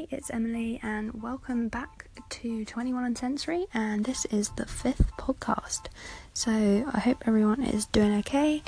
it's Emily and welcome back to 21 and Sensory, and this is the 5th podcast. So I hope everyone is doing okay.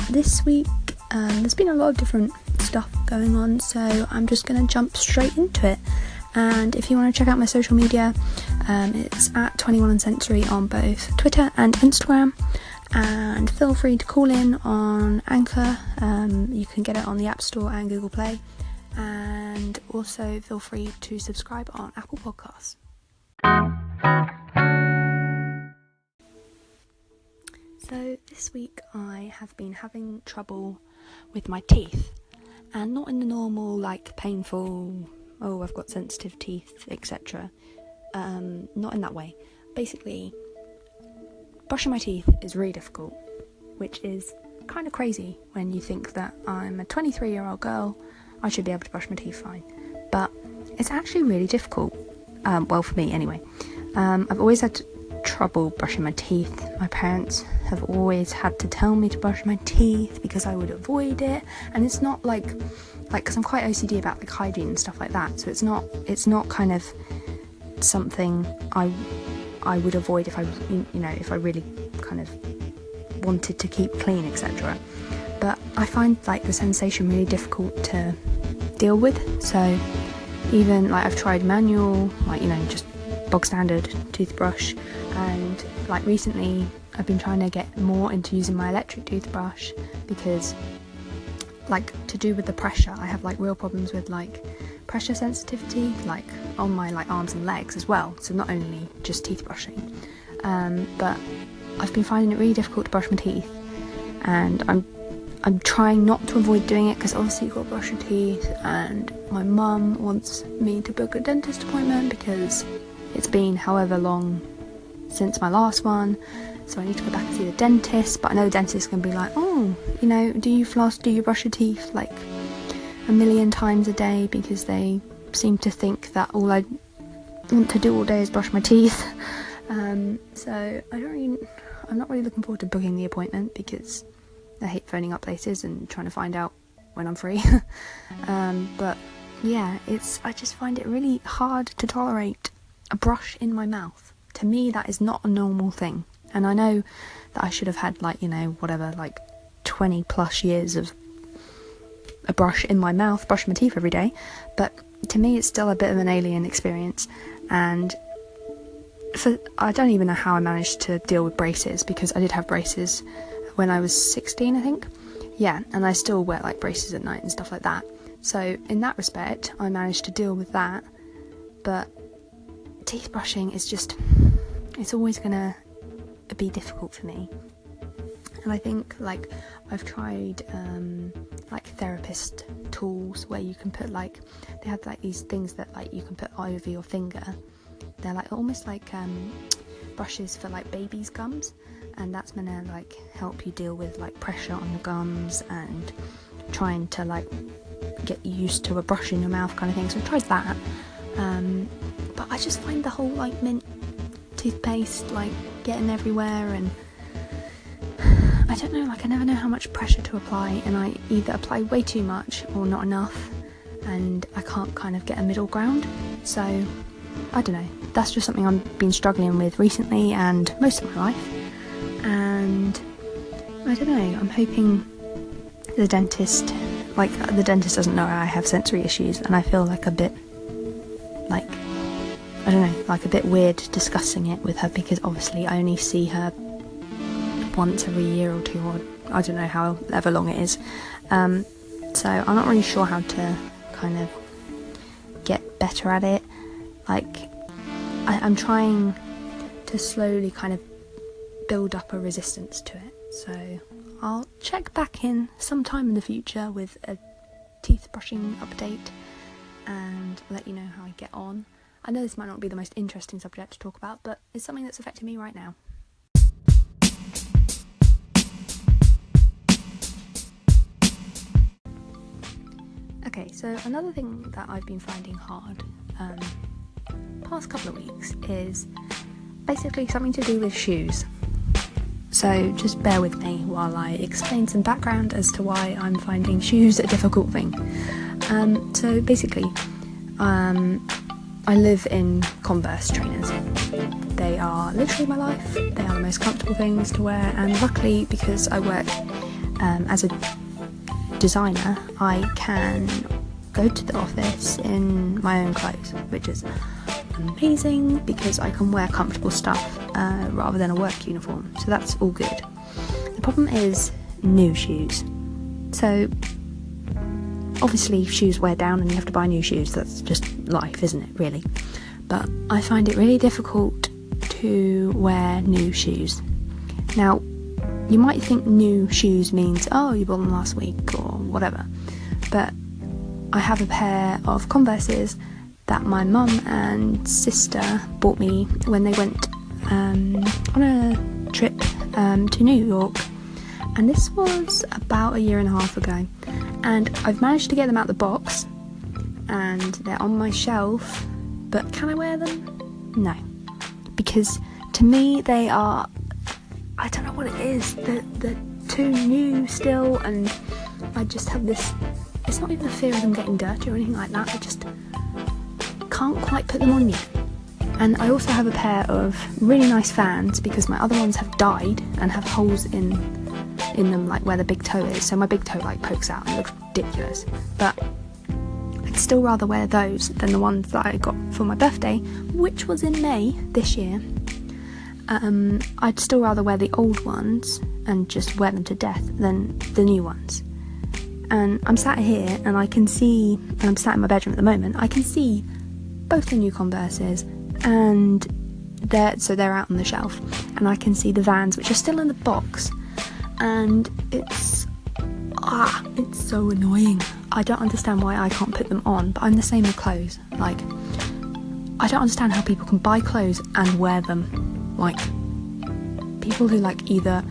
This week there's been a lot of different stuff going on, so I'm just going to jump straight into it. And if you want to check out my social media, it's at 21 and Sensory on both Twitter and Instagram. And feel free to call in on Anchor. You can get it on the App Store and Google Play. And also feel free to subscribe on Apple Podcasts. So this week I have been having trouble with my teeth, and not in the normal like painful, oh I've got sensitive teeth, etc. Not in that way. Basically, brushing my teeth is really difficult, which is kind of crazy when you think that I'm a 23-year-old girl. I should be able to brush my teeth fine, but it's actually really difficult, well for me anyway. I've always had trouble brushing my teeth. My parents have always had to tell me to brush my teeth because I would avoid it, and it's not like because I'm quite OCD about like hygiene and stuff like that, so it's not kind of something I would avoid if I really kind of wanted to keep clean, etc. But I find like the sensation really difficult to deal with. So even like I've tried manual, just bog standard toothbrush, and like recently I've been trying to get more into using my electric toothbrush because like to do with the pressure, I have like real problems with like pressure sensitivity, like on my like arms and legs as well, so not only just teeth brushing. But I've been finding it really difficult to brush my teeth, and I'm trying not to avoid doing it because obviously you've got to brush your teeth, and my mum wants me to book a dentist appointment because it's been however long since my last one, so I need to go back and see the dentist. But I know the dentist is going to be like, oh, do you floss, do you brush your teeth like a million times a day, because they seem to think that all I want to do all day is brush my teeth. So I'm not really looking forward to booking the appointment because I hate phoning up places and trying to find out when I'm free. But yeah, I just find it really hard to tolerate a brush in my mouth. To me, that is not a normal thing. And I know that I should have had 20 plus years of a brush in my mouth, brush my teeth every day. But to me, it's still a bit of an alien experience. And I don't even know how I managed to deal with braces, because I did have braces when I was 16, I think. Yeah, and I still wear like braces at night and stuff like that. So in that respect, I managed to deal with that. But teeth brushing is it's always gonna be difficult for me. And I think like I've tried like therapist tools where you can put they have like these things that like you can put over your finger. They're like almost like brushes for like babies' gums, and that's gonna like help you deal with like pressure on the gums and trying to like get used to a brush in your mouth kind of thing. So I tried that, but I just find the whole like mint toothpaste like getting everywhere, and I don't know, I never know how much pressure to apply, and I either apply way too much or not enough, and I can't kind of get a middle ground. So I don't know, that's just something I've been struggling with recently and most of my life. And I don't know, I'm hoping the dentist doesn't know I have sensory issues, and I feel like a bit a bit weird discussing it with her, because obviously I only see her once every year or two, or I don't know however long it is. So I'm not really sure how to kind of get better at it. I'm trying to slowly kind of build up a resistance to it. So I'll check back in sometime in the future with a teeth brushing update and let you know how I get on. I know this might not be the most interesting subject to talk about, but it's something that's affecting me right now. Okay, so another thing that I've been finding hard past couple of weeks is basically something to do with shoes. So just bear with me while I explain some background as to why I'm finding shoes a difficult thing. So basically, I live in Converse trainers. They are literally my life. They are the most comfortable things to wear, and luckily, because I work as a designer, I can go to the office in my own clothes, which is amazing because I can wear comfortable stuff rather than a work uniform, so that's all good. The problem is new shoes. So obviously shoes wear down and you have to buy new shoes. That's just life, isn't it, really? But I find it really difficult to wear new shoes. Now, you might think new shoes means, oh, you bought them last week or whatever, but I have a pair of Converses that my mum and sister bought me when they went on a trip to New York, and this was about a year and a half ago, and I've managed to get them out the box and they're on my shelf, but can I wear them? No, because to me they are, I don't know what it is, they're too new still, and I just have this, it's not even a fear of them getting dirty or anything like that, I just can't quite put them on yet. And I also have a pair of really nice Vans because my other ones have died and have holes in them, like where the big toe is, so my big toe like pokes out and looks ridiculous, but I'd still rather wear those than the ones that I got for my birthday, which was in May this year. I'd still rather wear the old ones and just wear them to death than the new ones. And I'm sat here and I can see, and I'm sat in my bedroom at the moment, I can see both the new Converses, and they're out on the shelf, and I can see the Vans which are still in the box, and it's so annoying. I don't understand why I can't put them on, but I'm the same with clothes. Like, I don't understand how people can buy clothes and wear them. Like, people who like either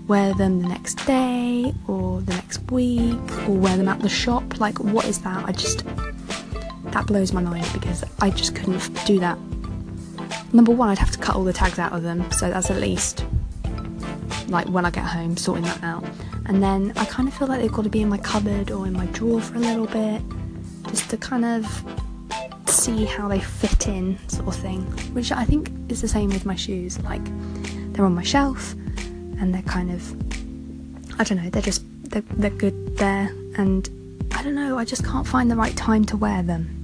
wear them the next day or the next week or wear them at the shop, like, what is that? That blows my mind because I just couldn't do that. Number one, I'd have to cut all the tags out of them, so that's at least, like, when I get home, sorting that out. And then I kind of feel like they've got to be in my cupboard or in my drawer for a little bit, just to kind of see how they fit in, sort of thing, which I think is the same with my shoes. Like, they're on my shelf and they're kind of, I don't know, they're good there, and I don't know, I just can't find the right time to wear them.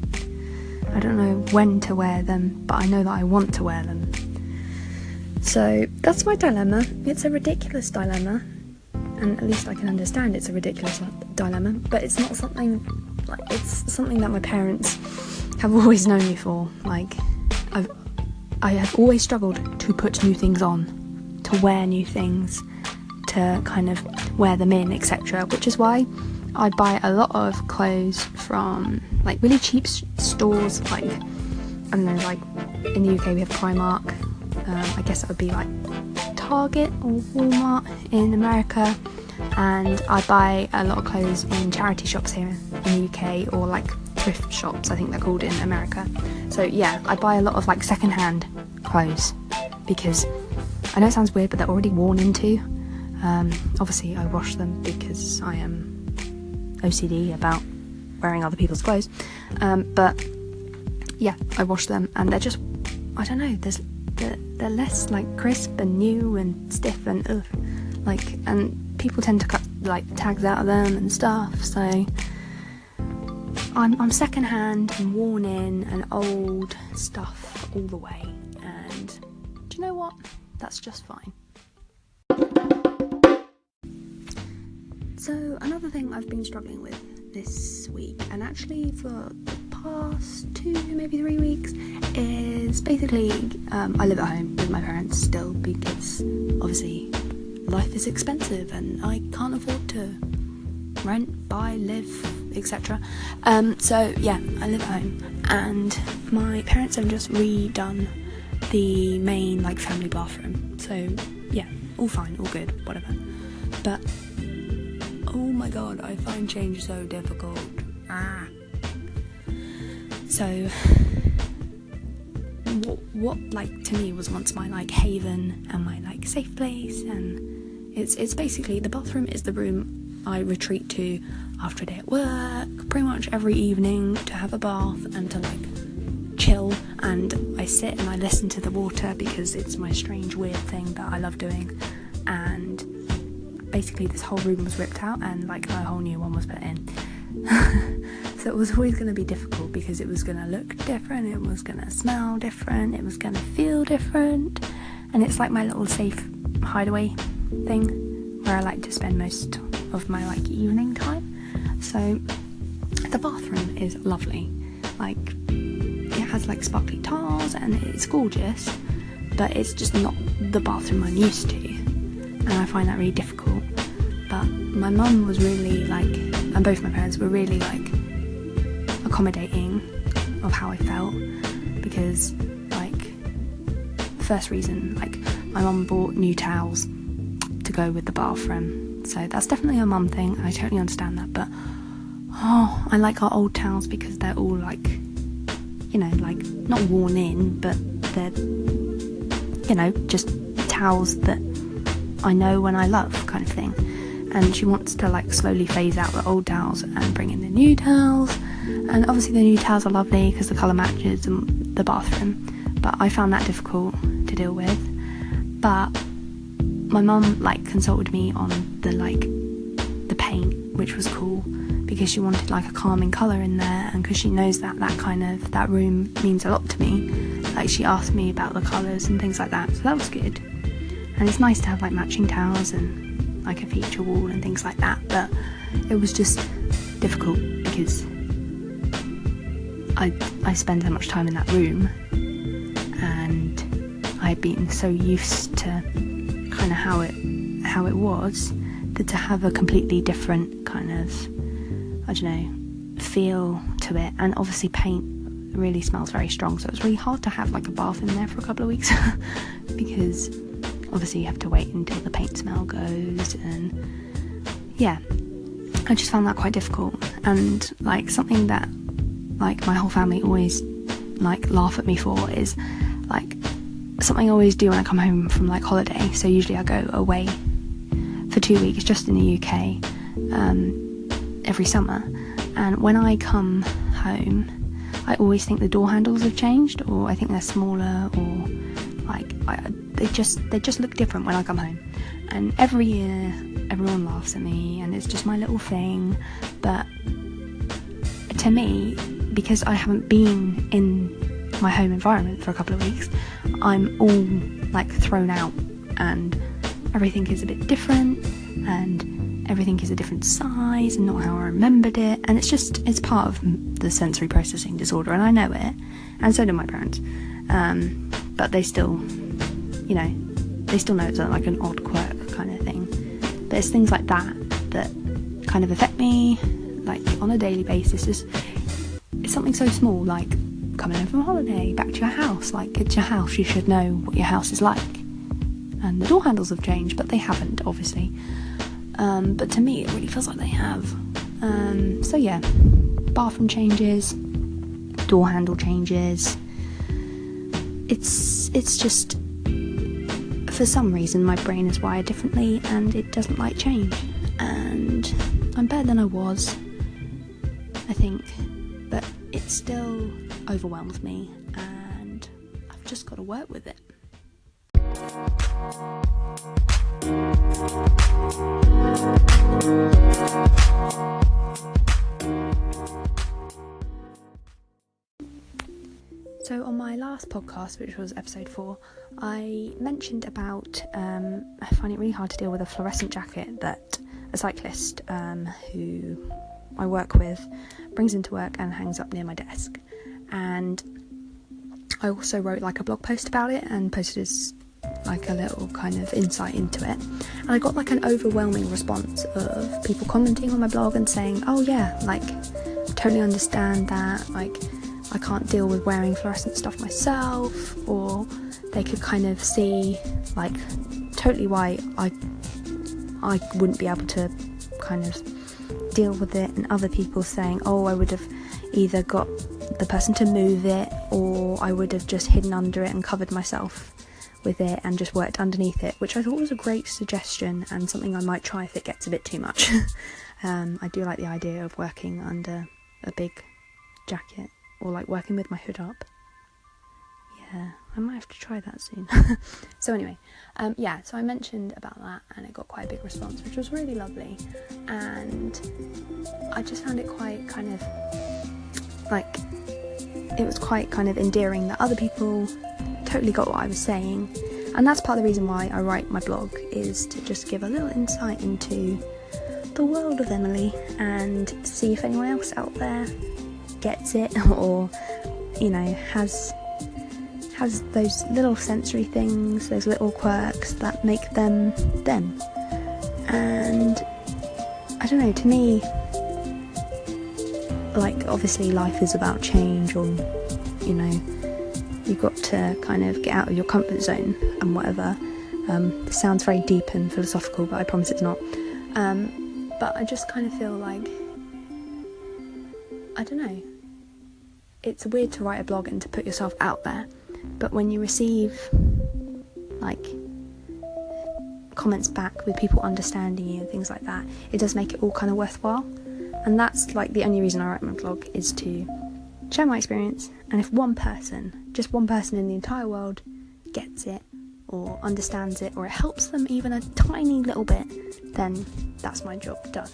I don't know when to wear them, but I know that I want to wear them. So that's my dilemma. It's a ridiculous dilemma, and at least I can understand it's a ridiculous dilemma, but it's not something, like, it's something that my parents have always known me for. Like, I have always struggled to put new things on, to wear new things, to kind of wear them in, etc., which is why I buy a lot of clothes from, like, really cheap stores, like, I don't know, like, in the UK we have Primark, I guess that would be like Target or Walmart in America, and I buy a lot of clothes in charity shops here in the UK, or like thrift shops, I think they're called in America. So yeah, I buy a lot of like second-hand clothes because I know it sounds weird, but they're already worn into. Obviously I wash them because I am OCD about wearing other people's clothes, but yeah, I wash them and they're just, I don't know, they're less like crisp and new and stiff and like, and people tend to cut like tags out of them and stuff, so I'm second-hand and worn in and old stuff all the way, and do you know what, that's just fine. So another thing I've been struggling with this week, and actually for the past 2, maybe 3 weeks, is basically I live at home with my parents still because obviously life is expensive and I can't afford to rent, buy, live, etc. So yeah, I live at home, and my parents have just redone the main like family bathroom, so yeah, all fine, all good, whatever. But oh my god, I find change so difficult. So what like to me was once my like haven and my like safe place, and it's basically, the bathroom is the room I retreat to after a day at work, pretty much every evening, to have a bath and to like chill. And I sit and I listen to the water because it's my strange weird thing that I love doing. And basically this whole room was ripped out and like a whole new one was put in. So it was always going to be difficult because it was going to look different, it was going to smell different, it was going to feel different. And it's like my little safe hideaway thing where I like to spend most of my like evening time. So the bathroom is lovely. Like, it has like sparkly tiles and it's gorgeous, but it's just not the bathroom I'm used to, and I find that really difficult. But my mum was really like, and both my parents were really like accommodating of how I felt, because like, first reason, like, my mum bought new towels to go with the bathroom, so that's definitely a mum thing, and I totally understand that. But I like our old towels because they're all like, you know, like not worn in, but they're, you know, just towels that I know when I love, kind of thing. And she wants to like slowly phase out the old towels and bring in the new towels. And obviously the new towels are lovely because the colour matches the bathroom, but I found that difficult to deal with. But my mum like consulted me on the paint, which was cool because she wanted like a calming colour in there, and because she knows that that room means a lot to me, like she asked me about the colours and things like that, so that was good. And it's nice to have like matching towels and like a feature wall and things like that, but it was just difficult because I spend so much time in that room, and I'd been so used to kind of how it was, that to have a completely different kind of, I don't know, feel to it. And obviously paint really smells very strong, so it's really hard to have like a bath in there for a couple of weeks because obviously you have to wait until the paint smell goes. And yeah, I just found that quite difficult. And like something that like my whole family always like laugh at me for is like something I always do when I come home from like holiday. So usually I go away for 2 weeks just in the UK every summer, and when I come home I always think the door handles have changed, or I think they're smaller, or like they just look different when I come home. And every year everyone laughs at me and it's just my little thing, but to me, because I haven't been in my home environment for a couple of weeks, I'm all like thrown out and everything is a bit different and everything is a different size and not how I remembered it, and it's part of the sensory processing disorder, and I know it, and so do my parents, but they still, you know, they still know it's like an odd quirk kind of thing. But it's things like that that kind of affect me like on a daily basis. It's something so small, like coming home from holiday, back to your house. Like, it's your house, you should know what your house is like, and the door handles have changed, but they haven't, obviously. But to me it really feels like they have. So yeah, bathroom changes, door handle changes. It's just, for some reason my brain is wired differently and it doesn't like change, and I'm better than I was, I think, but it still overwhelms me and I've just got to work with it. So on my last podcast, which was episode 4, I mentioned about I find it really hard to deal with a fluorescent jacket that a cyclist who I work with brings into work and hangs up near my desk. And I also wrote like a blog post about it and posted like a little kind of insight into it, and I got like an overwhelming response of people commenting on my blog and saying, oh yeah, like totally understand that, like I can't deal with wearing fluorescent stuff myself, or they could kind of see like totally why I wouldn't be able to kind of deal with it, and other people saying, oh, I would have either got the person to move it, or I would have just hidden under it and covered myself with it and just worked underneath it, which I thought was a great suggestion and something I might try if it gets a bit too much. I do like the idea of working under a big jacket, or like working with my hood up. Yeah, I might have to try that soon. So anyway, yeah, so I mentioned about that and it got quite a big response, which was really lovely, and I just found it quite kind of like, it was quite kind of endearing that other people totally got what I was saying. And that's part of the reason why I write my blog, is to just give a little insight into the world of Emily and see if anyone else out there gets it, or, you know, has those little sensory things, those little quirks that make them them. And I don't know, to me, like, obviously life is about change, or, you know, you've got to kind of get out of your comfort zone and whatever. This sounds very deep and philosophical, but I promise it's not. But I just kind of feel like, I don't know, it's weird to write a blog and to put yourself out there, but when you receive like comments back with people understanding you and things like that, it does make it all kind of worthwhile. And that's like the only reason I write my blog, is to share my experience. And if one person, just one person in the entire world, gets it or understands it, or it helps them even a tiny little bit, then that's my job done.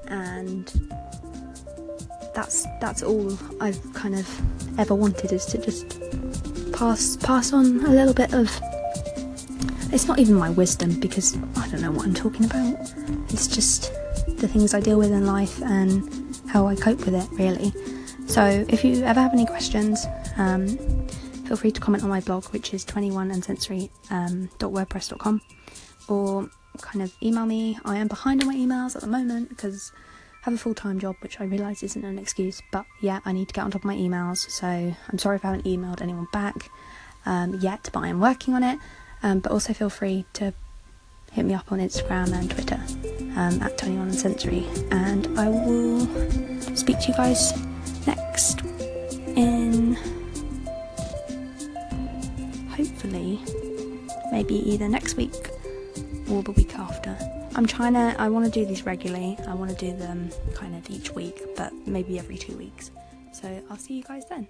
And that's all I've kind of ever wanted, is to just pass on a little bit of, it's not even my wisdom, because I don't know what I'm talking about. It's just the things I deal with in life and how I cope with it, really. So if you ever have any questions, feel free to comment on my blog, which is 21andsensory.wordpress.com, or kind of email me. I am behind on my emails at the moment because I have a full-time job, which I realise isn't an excuse, but yeah, I need to get on top of my emails, so I'm sorry if I haven't emailed anyone back yet, but I am working on it. But also feel free to hit me up on Instagram and Twitter at 21andsensory, and I will speak to you guys next in, hopefully, maybe either next week or the week after. I want to do these regularly. I want to do them kind of each week, but maybe every 2 weeks. So I'll see you guys then.